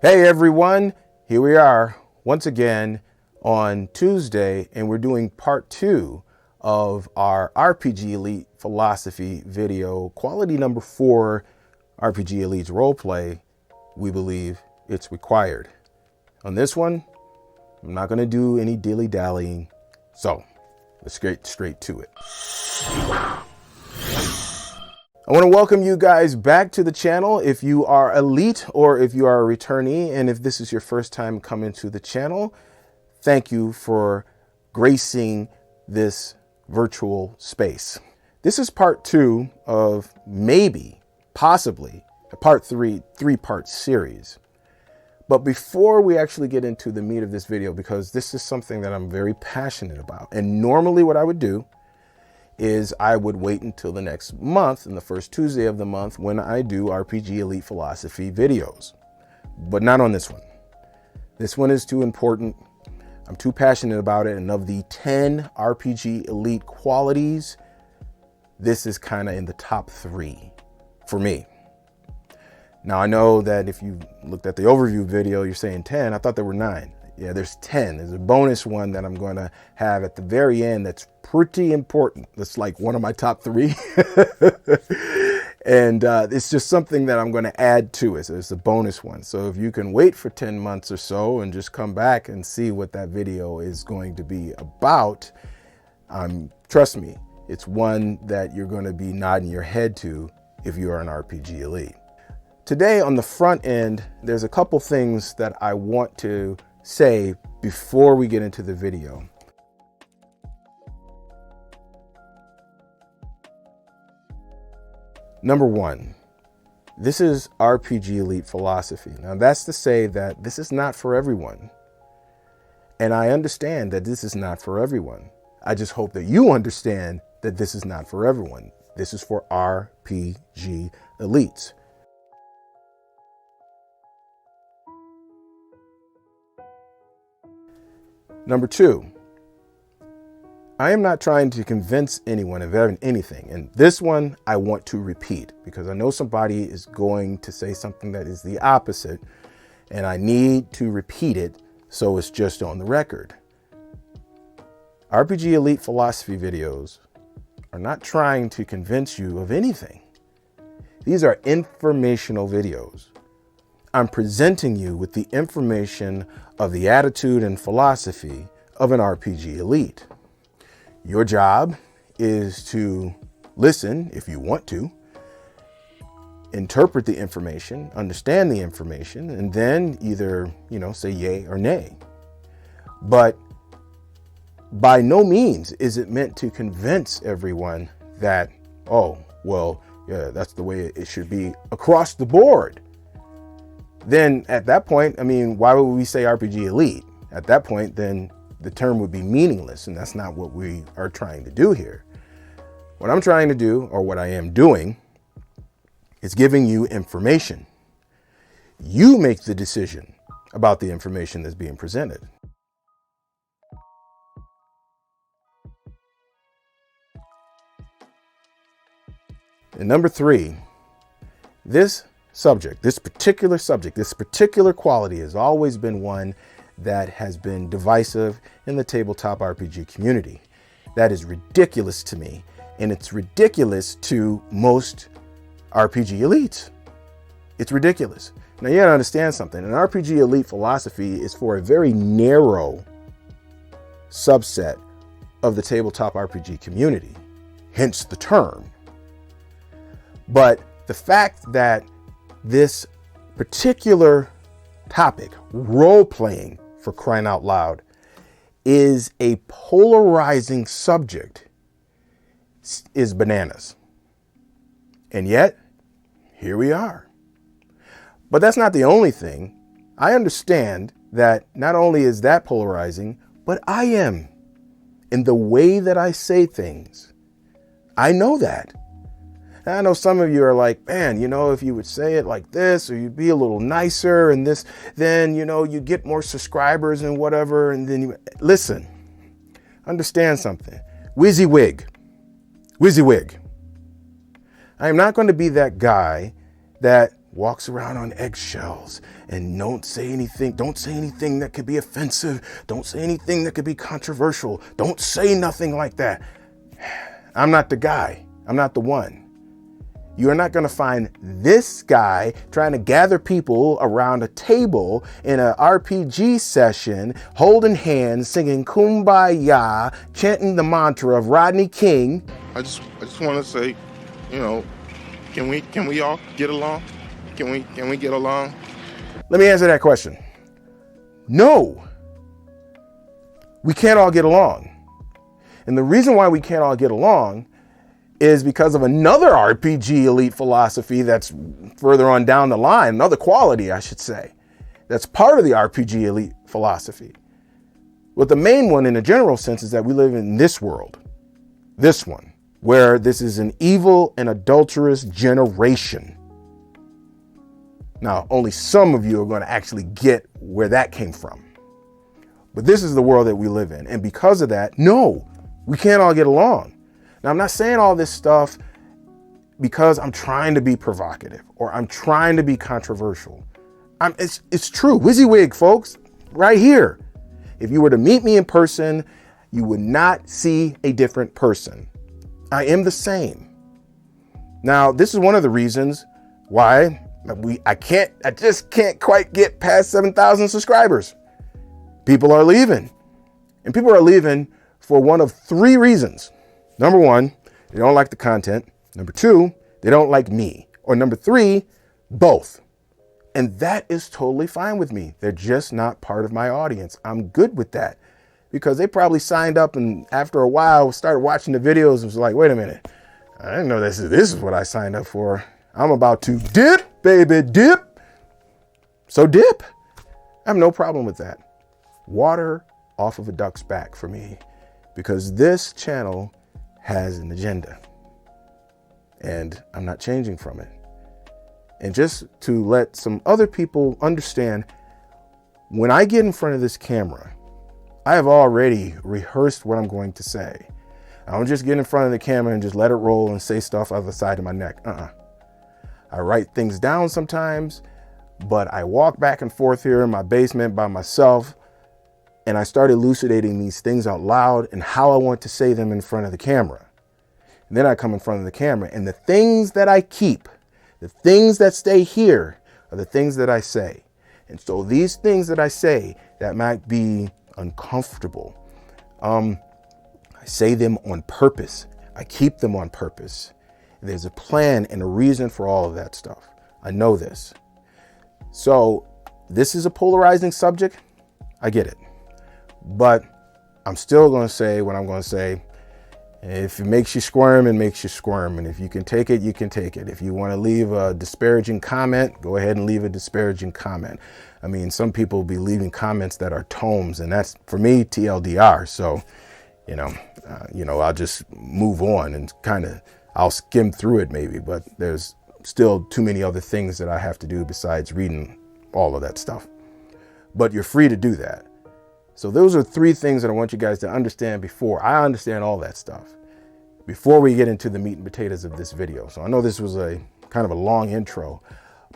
Hey everyone, here we are once again on Tuesday, and we're doing part 2 of our RPG Elite philosophy video, quality number 4, RPG Elite's roleplay. We believe it's required. On this one, I'm not going to do any dilly-dallying, so let's get straight to it. I want to welcome you guys back to the channel if you are elite or if you are a returnee. And if this is your first time coming to the channel, thank you for gracing this virtual space. This is part 2 of maybe, possibly, a part 3-part series. But before we actually get into the meat of this video, because this is something that I'm very passionate about, and normally what I would do is I would wait until the next month, and the first Tuesday of the month, when I do RPG Elite philosophy videos. But not on this one. This one is too important. I'm too passionate about it. And of the 10 RPG Elite qualities, this is kind of in the top 3 for me. Now, I know that if you looked at the overview video, you're saying 10. I thought there were 9. Yeah, there's 10. There's a bonus one that I'm going to have at the very end that's pretty important. That's like one of my top 3. And it's just something that I'm going to add to it. So it's a bonus one. So if you can wait for 10 months or so and just come back and see what that video is going to be about, trust me, it's one that you're going to be nodding your head to if you are an RPG Elite. Today on the front end, there's a couple things that I want to say before we get into the video. Number 1, this is RPG Elite philosophy. Now that's to say that this is not for everyone. And I understand that this is not for everyone. I just hope that you understand that this is not for everyone. This is for RPG Elites. Number 2, I am not trying to convince anyone of anything. And this one I want to repeat because I know somebody is going to say something that is the opposite, and I need to repeat it so it's just on the record. RPG Elite philosophy videos are not trying to convince you of anything. These are informational videos. I'm presenting you with the information of the attitude and philosophy of an RPG Elite. Your job is to listen if you want to, interpret the information, understand the information, and then either, say yay or nay. But by no means is it meant to convince everyone that, oh, well, yeah, that's the way it should be across the board. Then at that point, why would we say RPG Elite? At that point, then the term would be meaningless, and that's not what we are trying to do here. What I'm trying to do, or what I am doing, is giving you information. You make the decision about the information that's being presented. And number 3, this particular quality has always been one that has been divisive in the tabletop RPG community. That is ridiculous to me, and it's ridiculous to most RPG Elites. It's ridiculous. Now you gotta understand something. An RPG Elite philosophy is for a very narrow subset of the tabletop RPG community, hence the term. But the fact that this particular topic, role-playing, for crying out loud, is a polarizing subject, is bananas. And yet, here we are. But that's not the only thing. I understand that not only is that polarizing, but I am. In the way that I say things. I know that. And I know some of you are like, man, if you would say it like this, or you'd be a little nicer and this, then, you get more subscribers and whatever. And then listen, understand something. WYSIWYG. I am not going to be that guy that walks around on eggshells and don't say anything that could be offensive. Don't say anything that could be controversial. Don't say nothing like that. I'm not the guy. I'm not the one. You're not going to find this guy trying to gather people around a table in an RPG session, holding hands, singing Kumbaya, chanting the mantra of Rodney King. I just want to say, can we all get along? Can we get along? Let me answer that question. No, we can't all get along. And the reason why we can't all get along is because of another RPG elite philosophy that's further on down the line, another quality, I should say, that's part of the RPG elite philosophy. But the main one in a general sense is that we live in this world, this one, where this is an evil and adulterous generation. Now, only some of you are going to actually get where that came from. But this is the world that we live in. And because of that, no, we can't all get along. Now, I'm not saying all this stuff because I'm trying to be provocative or I'm trying to be controversial. It's true. WYSIWYG, folks, right here. If you were to meet me in person, you would not see a different person. I am the same. Now, this is one of the reasons why I just can't quite get past 7,000 subscribers. People are leaving. And people are leaving for one of three reasons. Number one, they don't like the content. Number two, they don't like me. Or number three, both. And that is totally fine with me. They're just not part of my audience. I'm good with that because they probably signed up and after a while started watching the videos and was like, wait a minute, I didn't know this is what I signed up for. I'm about to dip, baby, dip. So dip. I have no problem with that. Water off of a duck's back for me because this channel has an agenda and I'm not changing from it. And just to let some other people understand, when I get in front of this camera, I have already rehearsed what I'm going to say. I don't just get in front of the camera and just let it roll and say stuff out of the side of my neck. I write things down sometimes, but I walk back and forth here in my basement by myself and I start elucidating these things out loud and how I want to say them in front of the camera. And then I come in front of the camera and the things that I keep, the things that stay here are the things that I say. And so these things that I say that might be uncomfortable, I say them on purpose. I keep them on purpose. There's a plan and a reason for all of that stuff. I know this. So this is a polarizing subject. I get it. But I'm still going to say what I'm going to say. If it makes you squirm, it makes you squirm. And if you can take it, you can take it. If you want to leave a disparaging comment, go ahead and leave a disparaging comment. I mean, some people will be leaving comments that are tomes, and that's, for me, TLDR. So, I'll just move on and I'll skim through it maybe, but there's still too many other things that I have to do besides reading all of that stuff. But you're free to do that. So those are three things that I want you guys to understand before I understand all that stuff, before we get into the meat and potatoes of this video. So I know this was a kind of a long intro,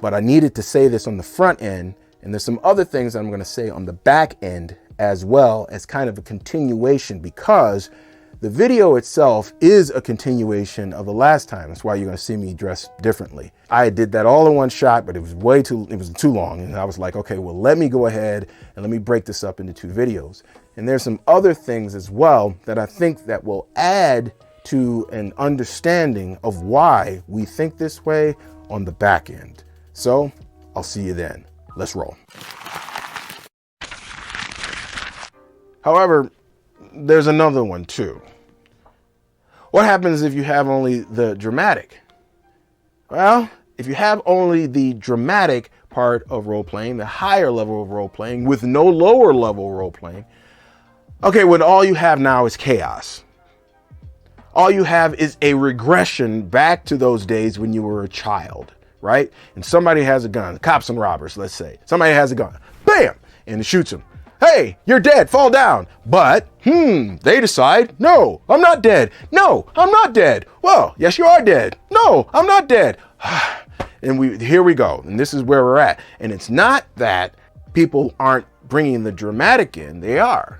but I needed to say this on the front end. And there's some other things that I'm going to say on the back end as well as kind of a continuation, because the video itself is a continuation of the last time. That's why you're going to see me dressed differently. I did that all in one shot, but it was too long. And I was like, okay, well, let me go ahead and let me break this up into two videos. And there's some other things as well that I think that will add to an understanding of why we think this way on the back end. So I'll see you then. Let's roll. However, there's another one too. What happens if you have only the dramatic? Well, if you have only the dramatic part of role-playing, the higher level of role-playing with no lower level role-playing, okay, what all you have now is chaos. All you have is a regression back to those days when you were a child, right? And somebody has a gun, cops and robbers, let's say. Somebody has a gun, bam, and it shoots him. Hey, you're dead, fall down. But, they decide, no, I'm not dead. No, I'm not dead. Well, yes, you are dead. No, I'm not dead. And here we go. And this is where we're at. And it's not that people aren't bringing the dramatic in. They are.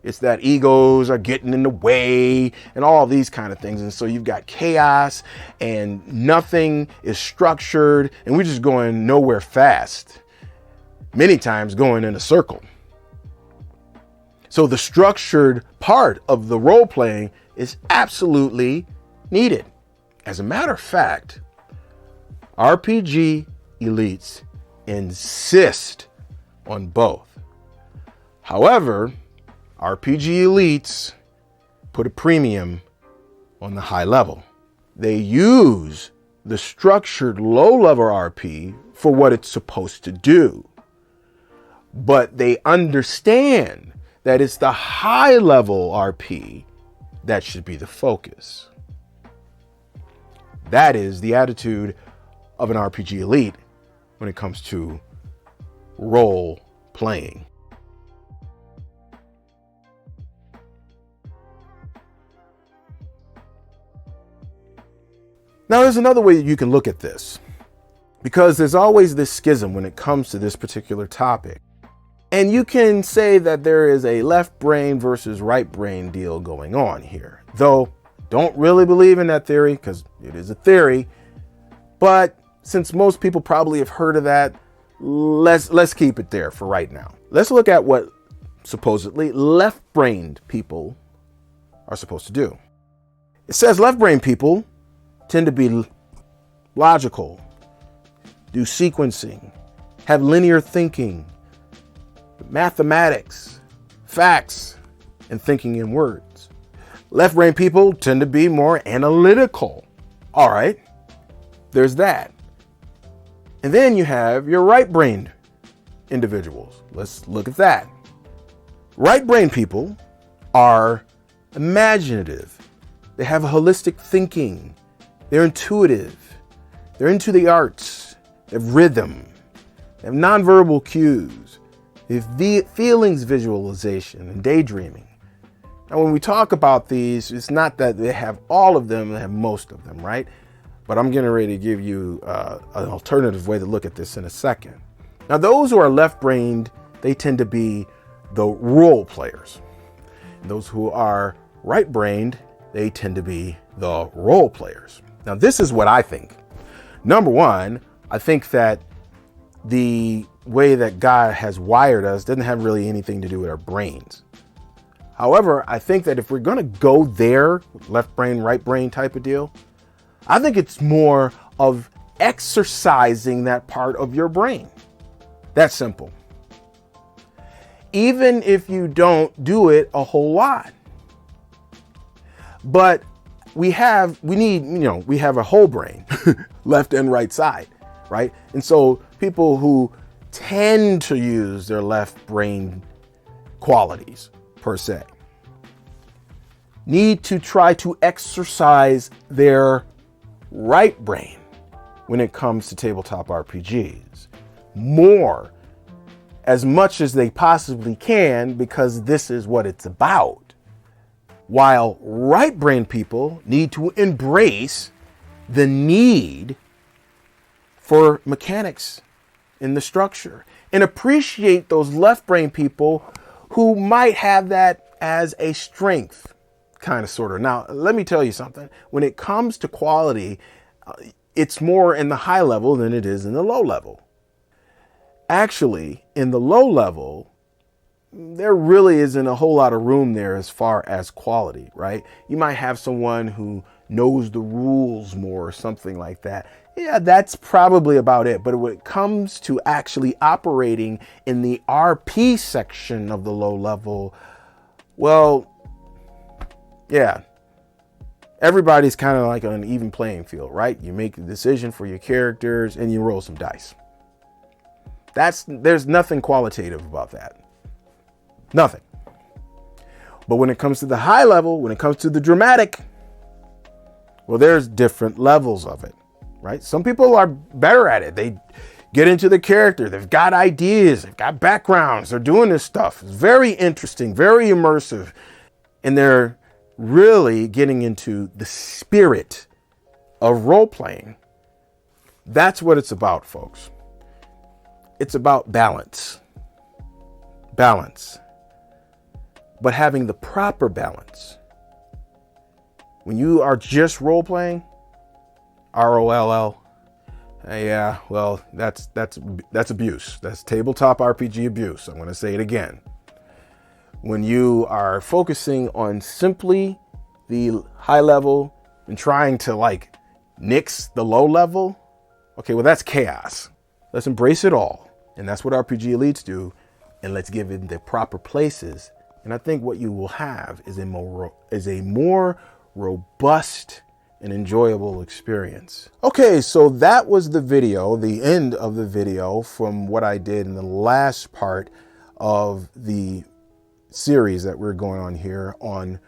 It's that egos are getting in the way and all these kind of things. And so you've got chaos and nothing is structured and we're just going nowhere fast. Many times going in a circle. So the structured part of the role playing is absolutely needed. As a matter of fact, RPG elites insist on both. However, RPG elites put a premium on the high level. They use the structured low-level RP for what it's supposed to do. But they understand that it's the high-level RP that should be the focus. That is the attitude of an RPG elite when it comes to role playing. Now, there's another way you can look at this, because there's always this schism when it comes to this particular topic. And you can say that there is a left brain versus right brain deal going on here, though don't really believe in that theory because it is a theory. But since most people probably have heard of that, let's keep it there for right now. Let's look at what supposedly left-brained people are supposed to do. It says left-brained people tend to be logical, do sequencing, have linear thinking, mathematics, facts, and thinking in words. Left-brained people tend to be more analytical. All right, there's that. And then you have your right-brained individuals. Let's look at that. Right-brained people are imaginative. They have a holistic thinking. They're intuitive. They're into the arts. They have rhythm. They have nonverbal cues. They have feelings visualization and daydreaming. Now, when we talk about these, it's not that they have all of them, they have most of them, right? But I'm getting ready to give you an alternative way to look at this in a second. Now, those who are left-brained, they tend to be the role players. And those who are right-brained, they tend to be the role players. Now, this is what I think. Number one, I think that the way that God has wired us doesn't have really anything to do with our brains. However, I think that if we're going to go there, left brain, right brain type of deal, I think it's more of exercising that part of your brain. That's simple. Even if you don't do it a whole lot. But we have a whole brain, left and right side, right? And so people who tend to use their left brain qualities, per se, need to try to exercise their right brain when it comes to tabletop RPGs more, as much as they possibly can, because this is what it's about. While right brain people need to embrace the need for mechanics in the structure and appreciate those left brain people who might have that as a strength, kind of, sort of. Now, let me tell you something. When it comes to quality, it's more in the high level than it is in the low level. Actually, in the low level, there really isn't a whole lot of room there as far as quality, right? You might have someone who knows the rules more or something like that. Yeah, that's probably about it. But when it comes to actually operating in the RP section of the low level, well, yeah, everybody's kind of like on an even playing field, right? You make a decision for your characters and you roll some dice. There's nothing qualitative about that. Nothing. But when it comes to the high level, when it comes to the dramatic, well, there's different levels of it, right? Some people are better at it. They get into the character. They've got ideas. They've got backgrounds. They're doing this stuff. It's very interesting, very immersive. And they're really getting into the spirit of role playing. That's what it's about, folks. It's about balance. Balance. But having the proper balance. When you are just role-playing, ROLL, yeah, well, that's abuse. That's tabletop RPG abuse. I'm going to say it again. When you are focusing on simply the high level and trying to like nix the low level, okay, well, that's chaos. Let's embrace it all. And that's what RPG elites do. And let's give it the proper places. And I think what you will have is a more robust and enjoyable experience. Okay, so that was the video, the end of the video from what I did in the last part of the series that we're going on here on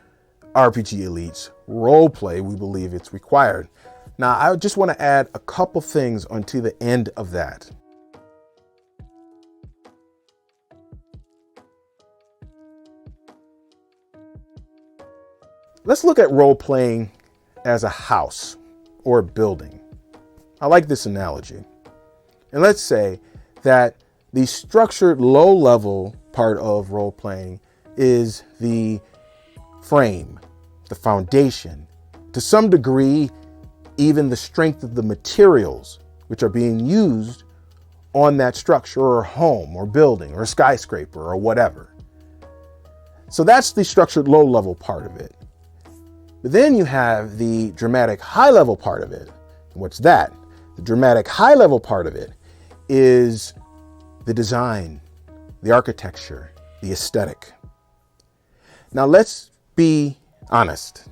RPG Elites Roleplay. We believe it's required. Now, I just want to add a couple things onto the end of that. Let's look at role-playing as a house or a building. I like this analogy. And let's say that the structured low-level part of role-playing is the frame, the foundation, to some degree, even the strength of the materials which are being used on that structure or home or building or skyscraper or whatever. So that's the structured low-level part of it. But then you have the dramatic high-level part of it. What's that? The dramatic high-level part of it is the design, the architecture, the aesthetic. Now let's be honest.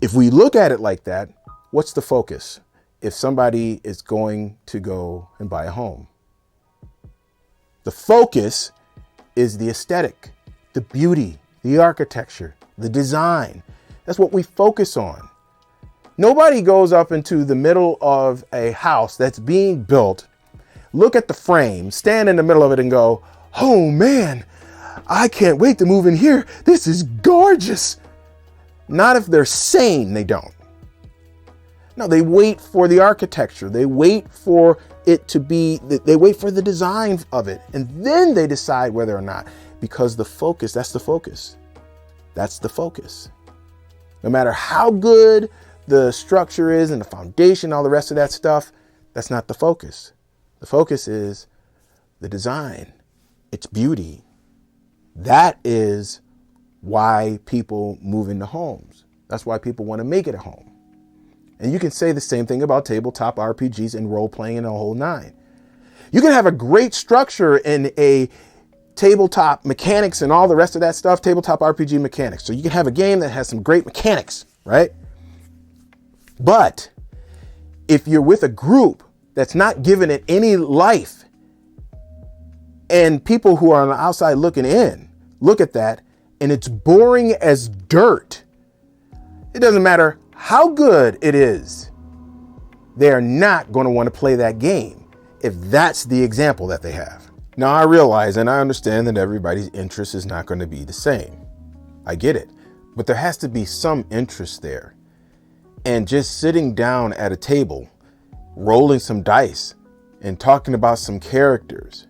If we look at it like that, what's the focus? If somebody is going to go and buy a home, the focus is the aesthetic, the beauty, the architecture, the design. That's what we focus on. Nobody goes up into the middle of a house that's being built, look at the frame, stand in the middle of it and go, oh man, I can't wait to move in here. This is gorgeous. Not if they're sane, they don't. No, they wait for the architecture. They wait for it to be, they wait for the design of it. And then they decide whether or not, because the focus, that's the focus. That's the focus. No matter how good the structure is and the foundation, all the rest of that stuff, that's not the focus. The focus is the design, its beauty. That is why people move into homes. That's why people want to make it a home. And you can say the same thing about tabletop RPGs and role-playing and the whole nine. You can have a great structure in a tabletop mechanics and all the rest of that stuff, tabletop RPG mechanics. So you can have a game that has some great mechanics, right? But if you're with a group that's not giving it any life, and people who are on the outside looking in, look at that, and it's boring as dirt, it doesn't matter how good it is, they're not going to want to play that game if that's the example that they have. Now, I realize and I understand that everybody's interest is not going to be the same. I get it. But there has to be some interest there. And just sitting down at a table, rolling some dice and talking about some characters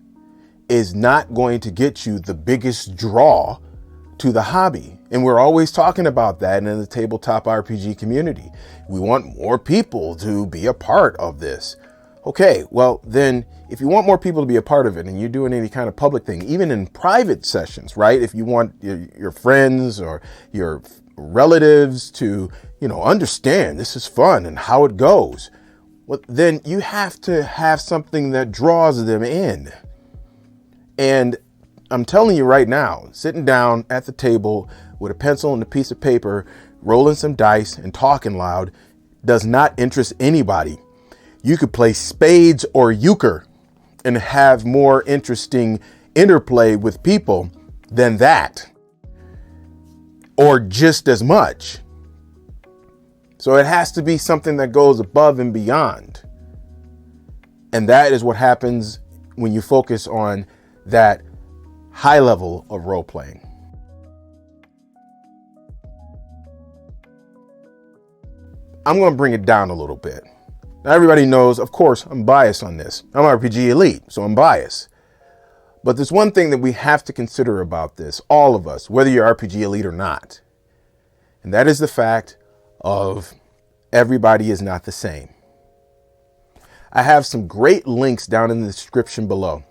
is not going to get you the biggest draw to the hobby. And we're always talking about that in the tabletop RPG community. We want more people to be a part of this. Okay, well then, if you want more people to be a part of it and you're doing any kind of public thing, even in private sessions, right? If you want your friends or your relatives to, understand this is fun and how it goes, well, then you have to have something that draws them in. And I'm telling you right now, sitting down at the table with a pencil and a piece of paper, rolling some dice and talking loud does not interest anybody. You could play spades or euchre and have more interesting interplay with people than that, or just as much. So it has to be something that goes above and beyond. And that is what happens when you focus on that high level of role playing. I'm going to bring it down a little bit. Now, everybody knows, of course, I'm biased on this. I'm RPG Elite, so I'm biased. But there's one thing that we have to consider about this, all of us, whether you're RPG Elite or not. And that is the fact of everybody is not the same. I have some great links down in the description below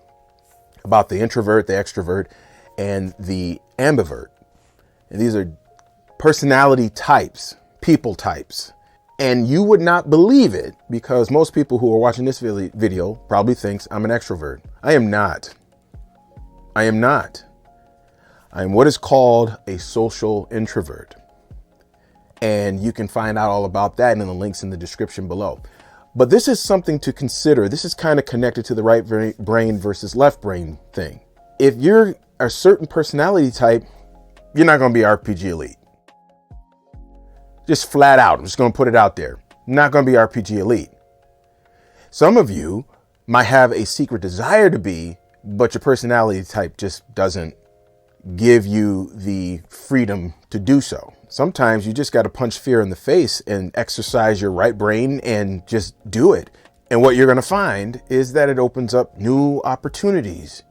about the introvert, the extrovert, and the ambivert. And these are personality types, people types. And you would not believe it because most people who are watching this video probably thinks I'm an extrovert. I am not. I am not. I am what is called a social introvert. And you can find out all about that in the links in the description below. But this is something to consider. This is kind of connected to the right brain versus left brain thing. If you're a certain personality type, you're not going to be RPG Elite. Just flat out. I'm just going to put it out there. Not going to be RPG Elite. Some of you might have a secret desire to be, but your personality type just doesn't give you the freedom to do so. Sometimes you just got to punch fear in the face and exercise your right brain and just do it. And what you're going to find is that it opens up new opportunities.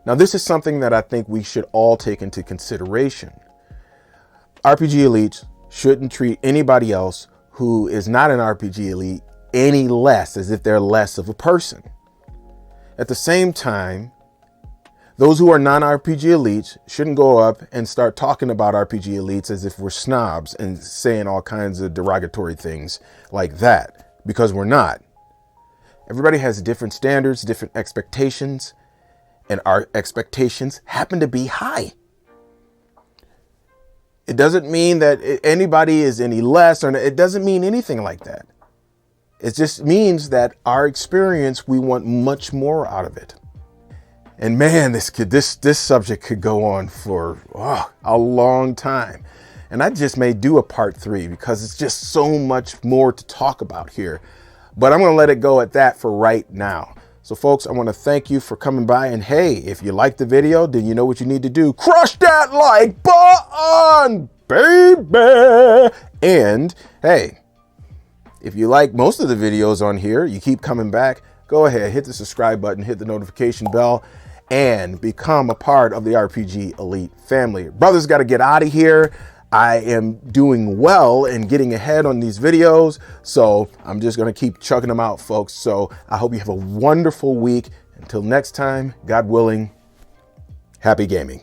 Now, this is something that I think we should all take into consideration. RPG elites shouldn't treat anybody else who is not an RPG elite any less, as if they're less of a person. At the same time, those who are non-RPG elites shouldn't go up and start talking about RPG elites as if we're snobs and saying all kinds of derogatory things like that, because we're not. Everybody has different standards, different expectations, and our expectations happen to be high. It doesn't mean that anybody is any less, or it doesn't mean anything like that. It just means that our experience, we want much more out of it. And man, this subject could go on for a long time. And I just may do a part 3 because it's just so much more to talk about here. But I'm going to let it go at that for right now. So folks, I want to thank you for coming by. And hey, if you liked the video, then you know what you need to do. Crush that like button, baby. And hey, if you like most of the videos on here, you keep coming back, go ahead, hit the subscribe button, hit the notification bell, and become a part of the RPG Elite family. Brothers got to get out of here. I am doing well and getting ahead on these videos, so I'm just going to keep chugging them out, folks. So I hope you have a wonderful week. Until next time, God willing, happy gaming.